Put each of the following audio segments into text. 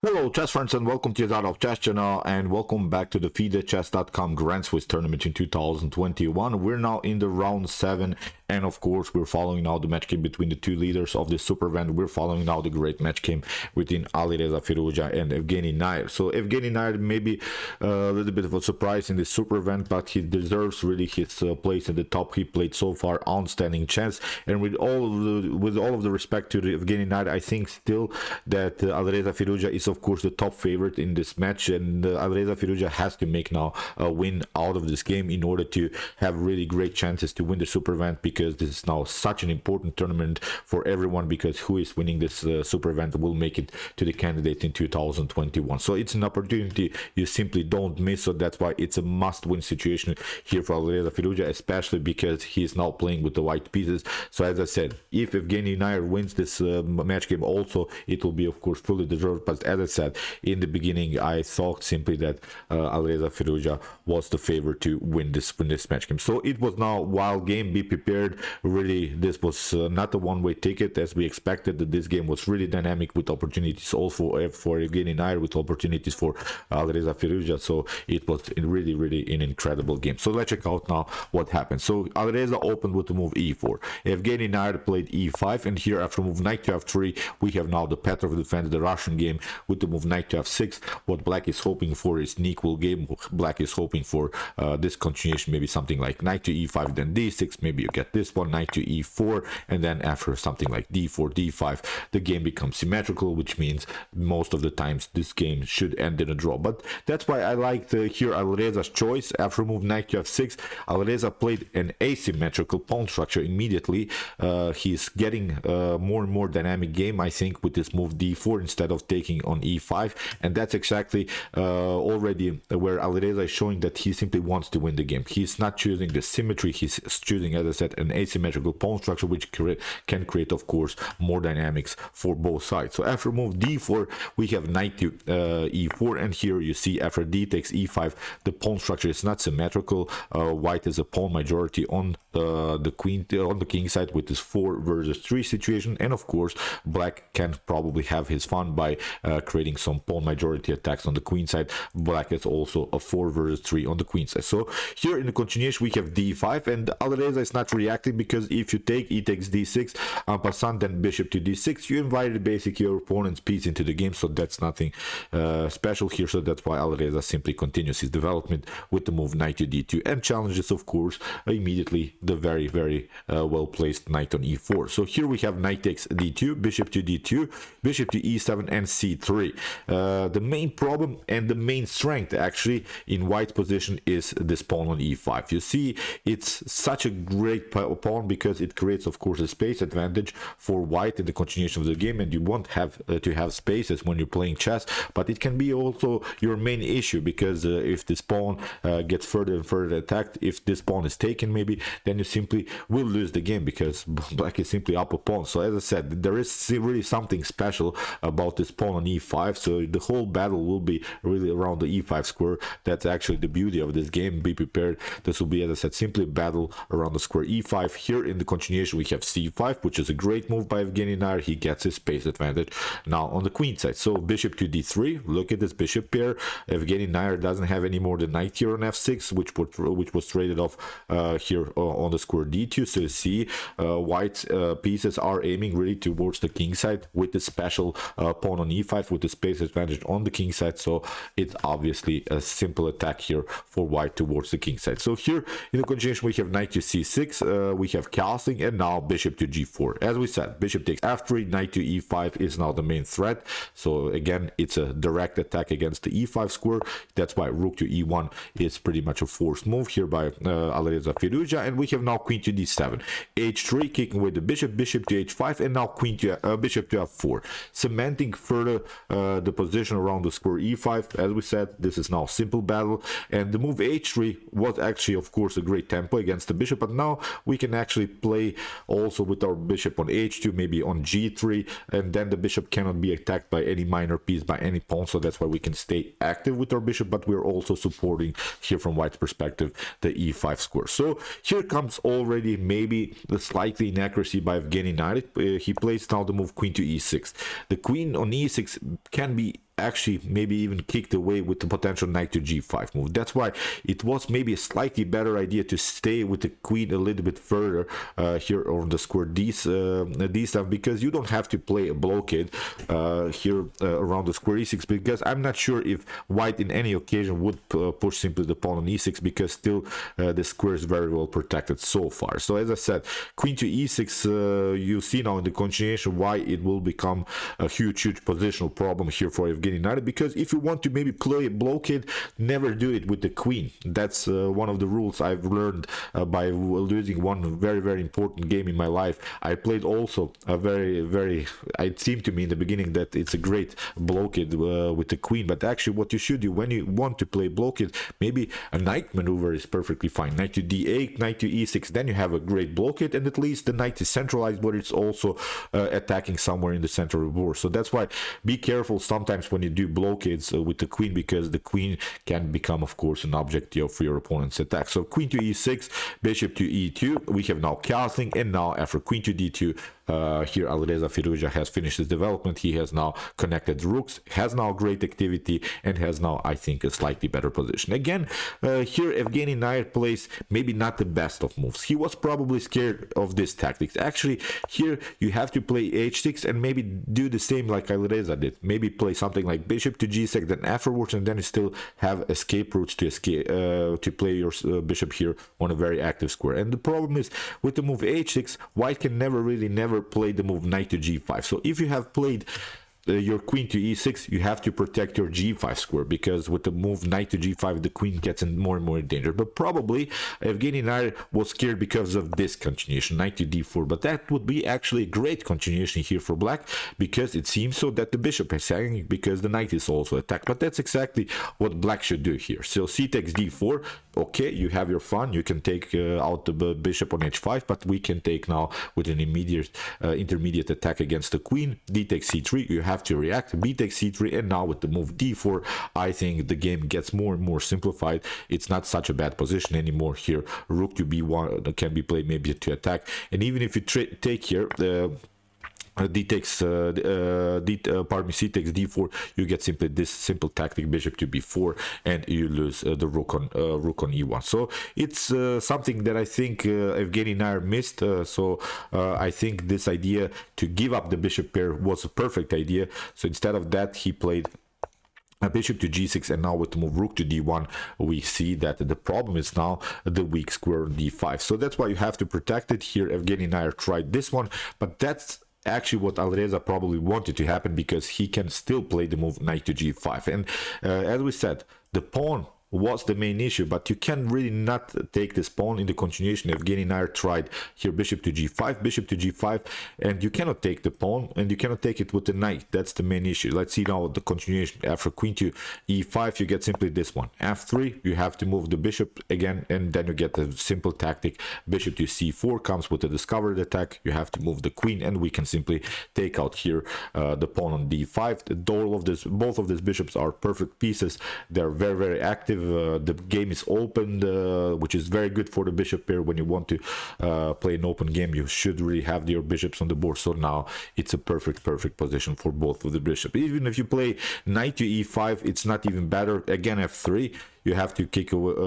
Hello chess friends and welcome to Jozarov chess channel and welcome back to the FIDE chess.com Grand Swiss tournament in 2021. We're now in the round 7 and of course we're following now the match game between the two leaders of the super event. We're following now the great match game between Alireza Firouzja and Evgeniy Najer. So Evgeniy Najer may be a little bit of a surprise in this super event, but he deserves really his place at the top. He played so far outstanding chess, and with all of the respect to the Evgeniy Najer, I think still that Alireza Firouzja is of course the top favorite in this match, and Alireza Firouzja has to make now a win out of this game in order to have really great chances to win the super event, because this is now such an important tournament for everyone, because who is winning this super event will make it to the candidate in 2021. So it's an opportunity you simply don't miss, so that's why it's a must-win situation here for Alireza Firouzja, especially because he's now playing with the white pieces. So as I said, if Evgeniy Najer wins this match game also, it will be of course fully deserved, but as I said in the beginning, I thought simply that Alireza Firouzja was the favorite to win this match game. So it was now wild game. Be prepared. Really, this was not a one-way ticket as we expected. That this game was really dynamic with opportunities also for Evgeniy Najer, with opportunities for Alireza Firouzja. So it was really an incredible game. So let's check out now what happened. So Alireza opened with the move e4. Evgeniy Najer played e5, and here after move knight to f3, we have now the Petrov defense, the Russian game, with the move knight to f6. What black is hoping for is an equal game. Black is hoping for this continuation, maybe something like knight to e5, then d6. Maybe you get this one, knight to e4, and then after something like d4, d5, the game becomes symmetrical, which means most of the times this game should end in a draw. But that's why I liked here Alireza's choice. After move knight to f6, Alireza played an asymmetrical pawn structure immediately. He's getting more and more dynamic game, I think, with this move d4 instead of taking on e5, and that's exactly already where Alireza is showing that he simply wants to win the game. He's not choosing the symmetry, he's choosing, as I said, an asymmetrical pawn structure, which can create of course more dynamics for both sides. So after move d4, we have knight to e4, and here you see after d takes e5, the pawn structure is not symmetrical. White is a pawn majority on the queen on the king side with this 4 versus 3 situation, and of course black can probably have his fun by creating some pawn majority attacks on the queen side. Black is also a 4 versus 3 on the queen side. So here in the continuation we have d5, and Alireza is not reacting, because if you take e takes d6 en passant, then bishop to d6, you invited basically your opponent's piece into the game, so that's nothing special here. So that's why Alireza simply continues his development with the move knight to d2 and challenges of course immediately the very well placed knight on e4. So here we have knight takes d2, bishop to d2, bishop to e7, and c3. The main problem and the main strength actually in white position is this pawn on e5. You see, it's such a great pawn because it creates of course a space advantage for white in the continuation of the game, and you won't have to have spaces when you're playing chess, but it can be also your main issue, because if this pawn gets further and further attacked, if this pawn is taken maybe, then you simply will lose the game because black is simply up a pawn. So as I said, there is really something special about this pawn on e5, so the whole battle will be really around the e5 square. That's actually the beauty of this game. Be prepared. This will be, as I said, simply a battle around the square e5. Here in the continuation we have c5, which is a great move by Evgeniy Najer. He gets his space advantage now on the queen side. So bishop to d3, look at this bishop pair. Evgeniy Najer doesn't have any more than knight here on f6, which was traded off here on the square d2. So you see white's pieces are aiming really towards the king side with the special pawn on e5 with the space advantage on the king side. So it's obviously a simple attack here for white towards the king side. So here in the continuation we have knight to c6, we have castling, and now bishop to g4. As we said, bishop takes f3, knight to e5 is now the main threat. So again, it's a direct attack against the e5 square. That's why rook to e1 is pretty much a forced move here by Alireza Firouzja. And we have now queen to d7, h3, kicking away the bishop, bishop to h5, and now queen to bishop to f4, cementing further the position around the square e5. As we said, this is now a simple battle, and the move h3 was actually of course a great tempo against the bishop, but now we can actually play also with our bishop on h2, maybe on g3, and then the bishop cannot be attacked by any minor piece, by any pawn. So that's why we can stay active with our bishop, but we're also supporting here from white's perspective the e5 square. So here comes already maybe the slightly inaccuracy by Evgeniy Najer. He plays now the move queen to e6. The queen on e6 can be actually maybe even kicked away with the potential knight to g5 move. That's why it was maybe a slightly better idea to stay with the queen a little bit further here on the square d7, because you don't have to play a blockade here around the square e6, because I'm not sure if white in any occasion would push simply the pawn on e6, because still the square is very well protected so far. So as I said, queen to e6, you see now in the continuation why it will become a huge positional problem here for Evgeniy Najer, because if you want to maybe play a blockade, never do it with the queen. That's one of the rules I've learned by losing one very important game in my life. I played also a very it seemed to me in the beginning that it's a great blockade with the queen, but actually what you should do when you want to play blockade, maybe a knight maneuver is perfectly fine. Knight to d8, knight to e6, then you have a great blockade, and at least the knight is centralized, but it's also attacking somewhere in the center of the board. So that's why be careful sometimes when you do blockades with the queen, because the queen can become, of course, an object of your opponent's attack. So queen to e6, bishop to e2, we have now castling, and now after queen to d2, here Alireza Firouzja has finished his development. He has now connected rooks, has now great activity, and has now, I think, a slightly better position. Again, here Evgeniy Najer plays maybe not the best of moves. He was probably scared of this tactics. Actually, here you have to play h6 and maybe do the same like Alireza did. Maybe play something like bishop to g6, then afterwards, and then you still have escape routes to escape to play your bishop here on a very active square. And the problem is with the move h6, white can never play the move knight to g5. So if you have played your queen to e6, you have to protect your g5 square, because with the move knight to g5, the queen gets in more and more danger. But probably Evgeniy Najer was scared because of this continuation, knight to d4. But that would be actually a great continuation here for black, because it seems so that the bishop is hanging, because the knight is also attacked. But that's exactly what black should do here. So c takes d4. Okay, you have your fun. You can take out the bishop on h5, but we can take now with an immediate intermediate attack against the queen. D takes c3. You have to react. B takes c3, and now with the move d4, I think the game gets more and more simplified. It's not such a bad position anymore here. Rook to b1 can be played maybe to attack, and even if you take here c takes d4, you get simply this simple tactic, bishop to b4, and you lose the rook on e1. So it's something that I think Evgeniy Najer missed. So I think this idea to give up the bishop pair was a perfect idea. So instead of that, he played a bishop to g6, and now with the move rook to d1, we see that the problem is now the weak square on d5. So that's why you have to protect it here. Evgeniy Najer tried this one, but that's actually what Alireza probably wanted to happen, because he can still play the move knight to g5. And as we said, the pawn was the main issue, but you can really not take this pawn in the continuation. Evgeniy Najer tried here bishop to g5, and you cannot take the pawn, and you cannot take it with the knight. That's the main issue. Let's see now the continuation. After queen to e5, you get simply this one. f3, you have to move the bishop again, and then you get the simple tactic. Bishop to c4 comes with a discovered attack. You have to move the queen, and we can simply take out here the pawn on d5. Both of these bishops are perfect pieces. They're very active. The game is opened, which is very good for the bishop pair. When you want to play an open game, you should really have your bishops on the board. So now it's a perfect position for both of the bishops. Even if you play knight to e5, it's not even better. Again, f3, you have to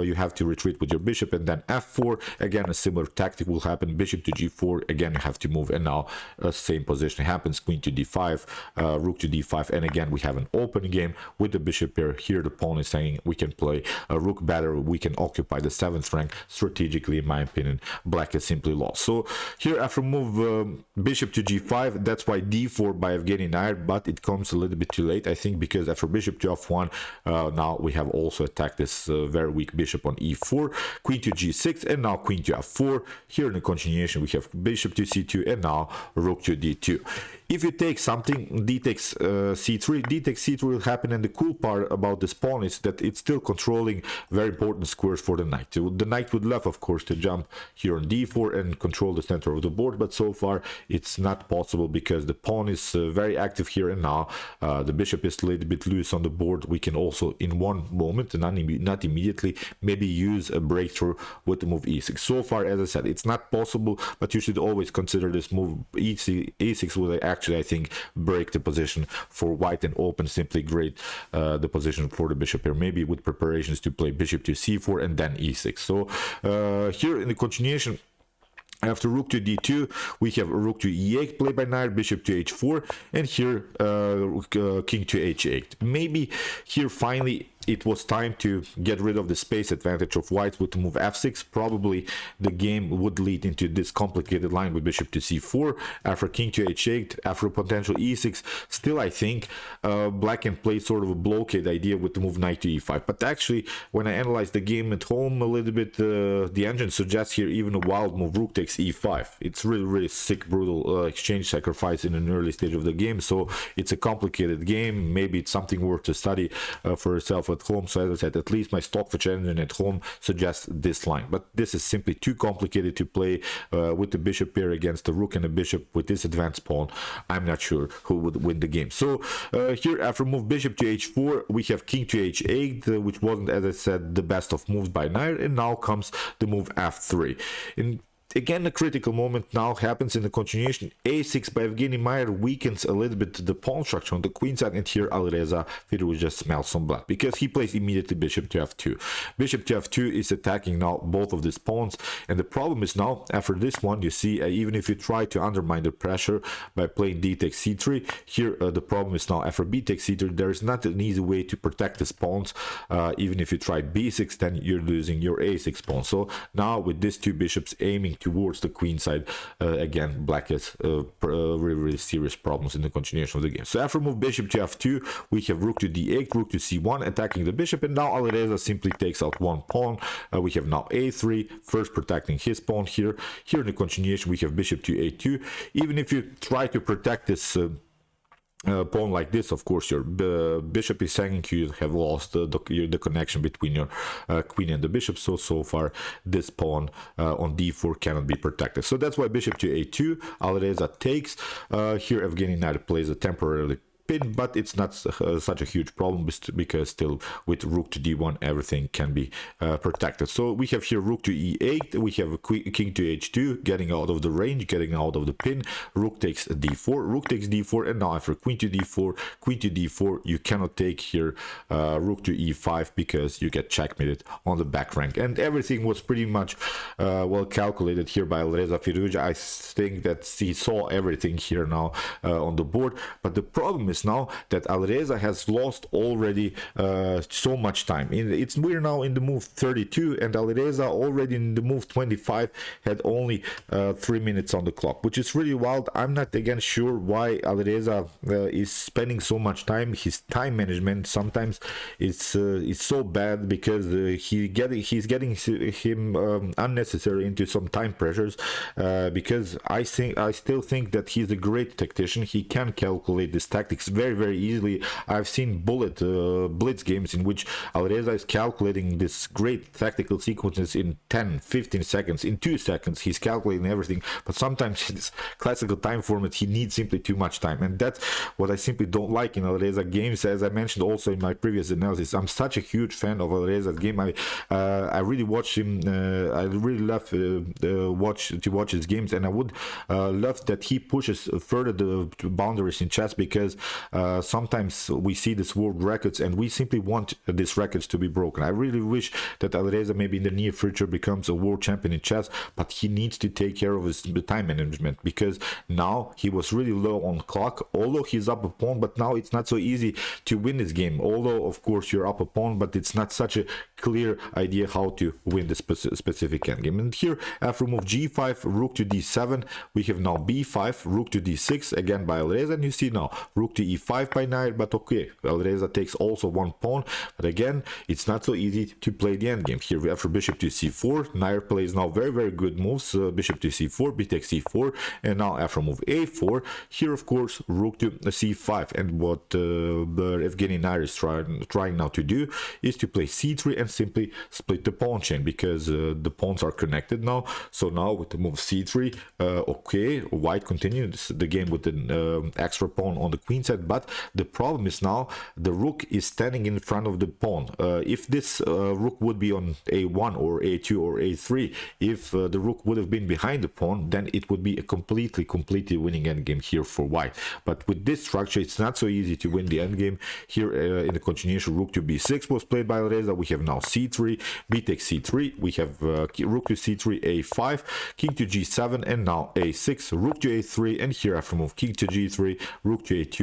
you have to retreat with your bishop, and then f4, again a similar tactic will happen. Bishop to g4, again you have to move, and now same position happens. Queen to d5, rook to d5, and again we have an open game with the bishop pair. Here the pawn is saying we can play a rook better, we can occupy the 7th rank. Strategically, in my opinion, black is simply lost. So here after move bishop to g5, that's why d4 by Evgeniy Najer, but it comes a little bit too late, I think, because after bishop to f1, now we have also attacked this very weak bishop on e4, queen to g6, and now queen to f4. Here in the continuation we have bishop to c2, and now rook to d2. If you take something, d takes c3, d takes c3 will happen, and the cool part about this pawn is that it's still controlling very important squares for the knight. The knight would love, of course, to jump here on d4 and control the center of the board, but so far it's not possible because the pawn is very active here, and now the bishop is a little bit loose on the board. We can also, in one moment, not immediately, maybe use a breakthrough with the move e6. So far, as I said, it's not possible, but you should always consider this move e6 with an actually, I think, break the position for white and open simply great the position for the bishop here, maybe with preparations to play bishop to c4 and then e6. So here in the continuation, after rook to d2, we have rook to e8 played by Najer, bishop to h4, and here king to h8. Maybe here finally it was time to get rid of the space advantage of white with the move f6. Probably the game would lead into this complicated line with bishop to c4, after king to h8, after potential e6. Still, I think black can play sort of a blockade idea with the move knight to e5. But actually, when I analyze the game at home a little bit, the engine suggests here even a wild move, rook takes e5. It's really sick, brutal exchange sacrifice in an early stage of the game. So it's a complicated game. Maybe it's something worth to study for yourself at home. So as I said, at least my Stockfish engine at home suggests this line, but this is simply too complicated to play with the bishop pair against the rook and the bishop with this advanced pawn. I'm not sure who would win the game. So here, after move bishop to h4, we have king to h8, which wasn't, as I said, the best of moves by Najer, and now comes the move f3. Again, a critical moment now happens in the continuation. a6 by Evgeniy weakens a little bit the pawn structure on the queen side, and here Alireza Firouzja smells some blood because he plays immediately bishop to f2. Bishop to f2 is attacking now both of these pawns, and the problem is now, after this one, you see, even if you try to undermine the pressure by playing d takes c3, here the problem is now, after b takes c3, there is not an easy way to protect these pawns. Even if you try b6, then you're losing your a6 pawn. So now with these two bishops aiming towards the queen side, again, black has really serious problems in the continuation of the game. So after move bishop to f2, we have rook to d8, rook to c1, attacking the bishop, and now Alireza simply takes out one pawn. We have now a3, first protecting his pawn here. Here in the continuation, we have bishop to a2. Even if you try to protect this pawn like this, of course your bishop is saying you have lost the connection between your queen and the bishop. So far this pawn on d4 cannot be protected. So that's why bishop to a2, Alireza takes. Here Evgeniy plays a temporarily pin, but it's not such a huge problem because still with rook to d1 everything can be protected. So we have here rook to e8, we have a king to h2, getting out of the range, getting out of the pin. Rook takes d4, rook takes d4, and now after queen to d4, you cannot take here rook to e5 because you get checkmated on the back rank. And everything was pretty much well calculated here by Alireza Firouzja. I think that he saw everything here now on the board, but the problem is now that Alireza has lost already so much time. We're now in the move 32, and Alireza already in the move 25 had only 3 minutes on the clock, which is really wild. I'm not again sure why Alireza is spending so much time. His time management sometimes is so bad because he's getting him unnecessary into some time pressures, because I still think that he's a great tactician. He can calculate this tactics very easily. I've seen blitz games in which Alireza is calculating this great tactical sequences in 10-15 seconds, in 2 seconds he's calculating everything. But sometimes in this classical time format he needs simply too much time, and that's what I simply don't like in Alireza games. As I mentioned also in my previous analysis, I'm such a huge fan of Alireza's game. I really watch him. I really love to watch his games, and I would love that he pushes further the boundaries in chess, because sometimes we see these world records and we simply want these records to be broken. I really wish that Alireza maybe in the near future becomes a world champion in chess, but he needs to take care of his time management, because now he was really low on clock, although he's up a pawn, but now it's not so easy to win this game. Although of course you're up a pawn, but it's not such a clear idea how to win the specific endgame. And here after move g5, rook to d7, we have now b5, rook to d6 again by Alireza, and you see now rook to e5 by Najer. But okay, Alireza takes also one pawn, but again it's not so easy to play the endgame. Here after bishop to c4, Najer plays now very good moves, bishop to c4, b takes c4, and now after move a4, here of course rook to c5. And what Evgeniy Najer is trying now to do is to play c3 and simply split the pawn chain, because the pawns are connected now. So now with the move c3, okay, white continues the game with an extra pawn on the queen side. said, but the problem is now the rook is standing in front of the pawn. If this rook would be on a1 or a2 or a3, if the rook would have been behind the pawn, then it would be a completely winning endgame here for white. But with this structure, it's not so easy to win the endgame. Here in the continuation, rook to b6 was played by Alireza. We have now c3, b takes c3, we have rook to c3, a5, king to g7, and now a6, rook to a3, and here after move king to g3, rook to a2.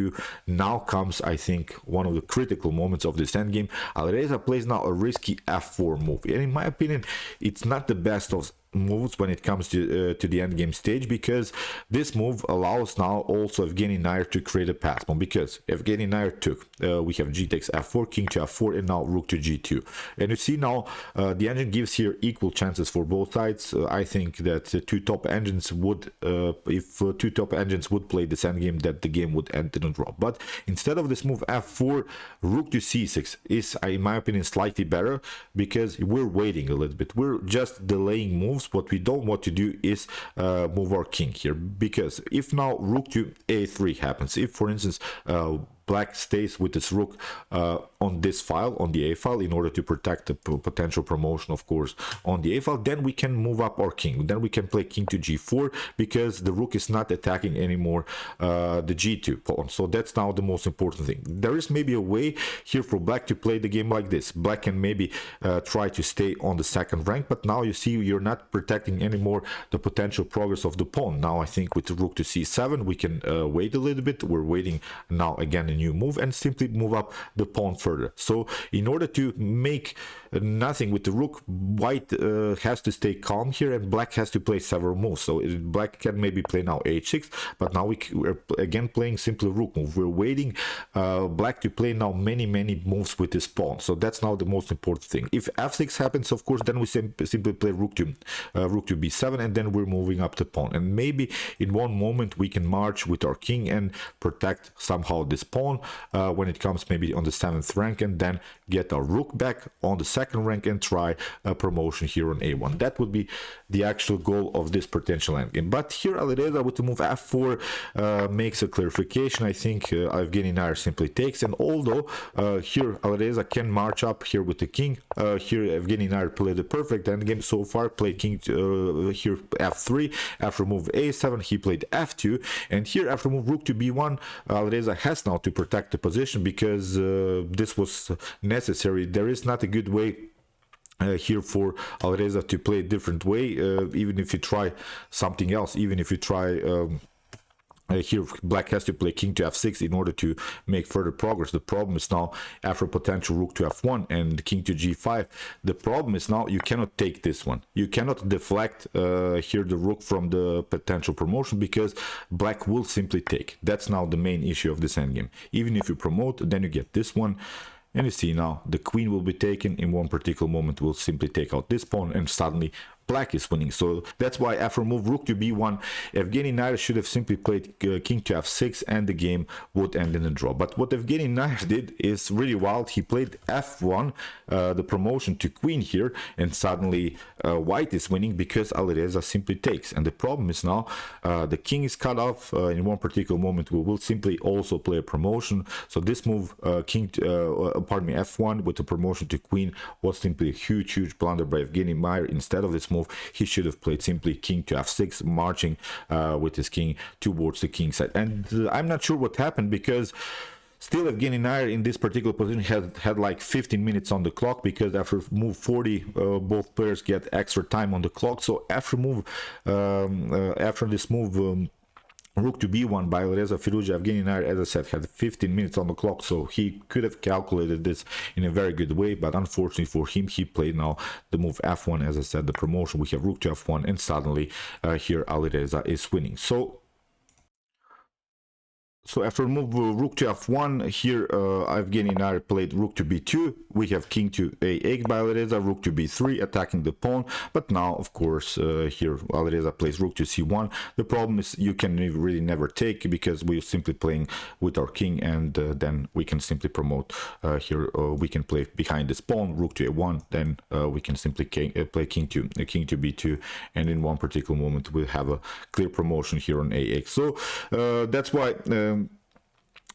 Now comes, I think, one of the critical moments of this endgame. Alireza plays now a risky f4 move, and in my opinion, it's not the best of moves when it comes to the endgame stage, because this move allows now also Evgeniy Najer to create a pass pawn, because Evgeniy Najer took we have g takes f4, king to f4, and now rook to g2. And you see now the engine gives here equal chances for both sides. I think that two top engines would if two top engines would play this endgame, that the game would end in a draw. But instead of this move f4, rook to c6 is, in my opinion, slightly better, because we're waiting a little bit, we're just delaying moves. What we don't want to do is move our king here, because if now rook to a3 happens, if for instance black stays with its rook on this file, on the a file, in order to protect the potential promotion, of course, on the a file, then we can move up our king. Then we can play king to g4, because the rook is not attacking anymore the g2 pawn. So that's now the most important thing. There is maybe a way here for black to play the game like this. Black can maybe try to stay on the second rank, but now you see you're not protecting anymore the potential progress of the pawn. Now I think with the rook to c7 we can wait a little bit. We're waiting now again a new move, and simply move up the pawn further. So in order to make nothing with the rook, white has to stay calm here, and black has to play several moves. So black can maybe play now h6, but now we're again playing simply rook move. We're waiting black to play now many moves with this pawn. So that's now the most important thing. If f6 happens, of course, then we simply play rook to b7, and then we're moving up the pawn, and maybe in one moment we can march with our king and protect somehow this pawn when it comes maybe on the 7th rank, and then get our rook back on the 2nd rank and try a promotion here on a1. That would be the actual goal of this potential endgame. But here Alireza with the move f4 makes a clarification. I think Evgeniy Najer simply takes, and although here Alireza can march up here with the king, here Evgeniy Najer played the perfect endgame so far, played king here f3, after move a7 he played f2, and here after move rook to b1, Alireza has now to protect the position, because this was necessary. There is not a good way here for Alireza to play a different way, even if you try something else, even if you try here black has to play king to f6 in order to make further progress. The problem is now after potential rook to f1 and king to g5, the problem is now you cannot take this one. You cannot deflect here the rook from the potential promotion, because black will simply take. That's now the main issue of this endgame. Even if you promote, then you get this one. And you see now the queen will be taken in one particular moment, will simply take out this pawn, and suddenly black is winning. So that's why after move rook to b1, Evgeniy Najer should have simply played king to f6, and the game would end in a draw. But what Evgeniy Najer did is really wild. He played f1, the promotion to queen here, and suddenly white is winning, because Alireza simply takes. And the problem is now the king is cut off. In one particular moment we will simply also play a promotion. So this move f1 with the promotion to queen was simply a huge blunder by Evgeniy Najer. Instead of this move, he should have played simply king to f6, marching with his king towards the king side. And I'm not sure what happened, because still Evgeniy Najer in this particular position had like 15 minutes on the clock, because after move 40 both players get extra time on the clock. So after this move rook to b1 by Alireza Firouzja, Evgeniy Najer, as I said, had 15 minutes on the clock, so he could have calculated this in a very good way, but unfortunately for him, he played now the move f1, as I said, the promotion. We have rook to f1, and suddenly here Alireza is winning. So after move rook to f1, here Evgeniy Najer played rook to b2. We have king to a8 by Alireza, rook to b3, attacking the pawn. But now, of course, here Alireza plays rook to c1. The problem is you can really never take, because we're simply playing with our king, and then we can simply promote here. We can play behind this pawn, rook to a1. Then we can simply play king to b2, and in one particular moment we'll have a clear promotion here on a8. So that's why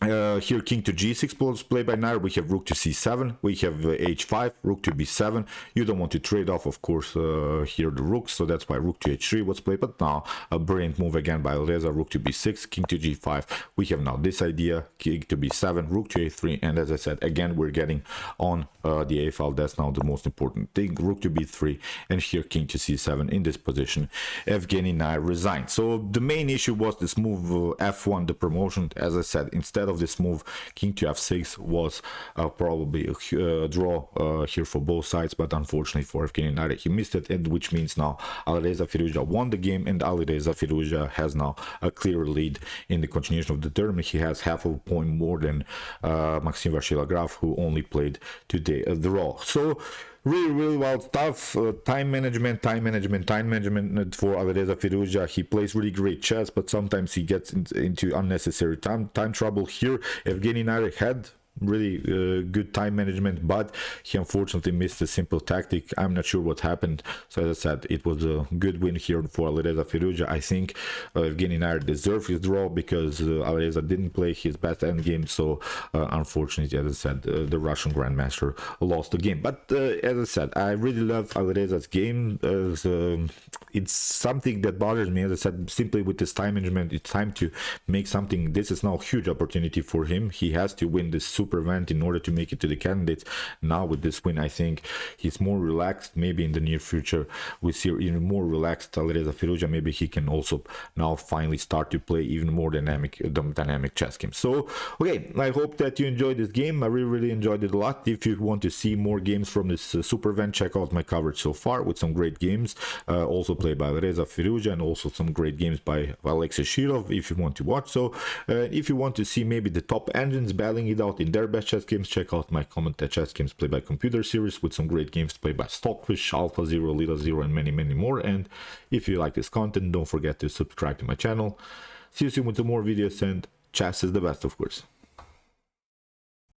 Here king to g6 was played by Najer. We have rook to c7, we have h5, rook to b7. You don't want to trade off, of course, here the rooks, so that's why rook to h3 was played. But now a brilliant move again by Alireza, rook to b6, king to g5. We have now this idea, king to b7, rook to a3, and as I said, again we're getting on the a file. That's now the most important thing, rook to b3, and here king to c7. In this position Evgeniy Najer resigned. So the main issue was this move f1, the promotion. As I said, instead of this move, king to f6 was probably a draw here for both sides, but unfortunately for Evgeniy Najer, he missed it, and which means now Alireza Firouzja won the game, and Alireza Firouzja has now a clear lead in the continuation of the tournament. He has half a point more than Maxim Vachilagraf, who only played today a draw. So really wild stuff. Time management for Alireza Firouzja. He plays really great chess, but sometimes he gets into unnecessary time trouble. Here Evgeniy Najer had really good time management, but he unfortunately missed a simple tactic. I'm not sure what happened. So as I said, it was a good win here for Alireza Firouzja. I think Evgeniy Najer deserved his draw because Alireza didn't play his best endgame. So unfortunately, as I said, the Russian Grandmaster lost the game. But as I said, I really love Alireza's game. It's something that bothers me. As I said, simply with this time management, it's time to make something. This is now a huge opportunity for him. He has to win this super event in order to make it to the candidates. Now with this win, I think he's more relaxed. Maybe in the near future we see even more relaxed Alireza Firouzja. Maybe he can also now finally start to play even more dynamic chess games. So okay, I hope that you enjoyed this game. I really enjoyed it a lot. If you want to see more games from this super event, check out my coverage so far with some great games also played by Alireza Firouzja, and also some great games by Alexei Shirov if you want to watch. So if you want to see maybe the top engines battling it out in their best chess games, check out my Comment at Chess Games Played by Computer series with some great games played by Stockfish, Alpha Zero, Lila Zero, and many more. And if you like this content, don't forget to subscribe to my channel. See you soon with some more videos, and chess is the best, of course.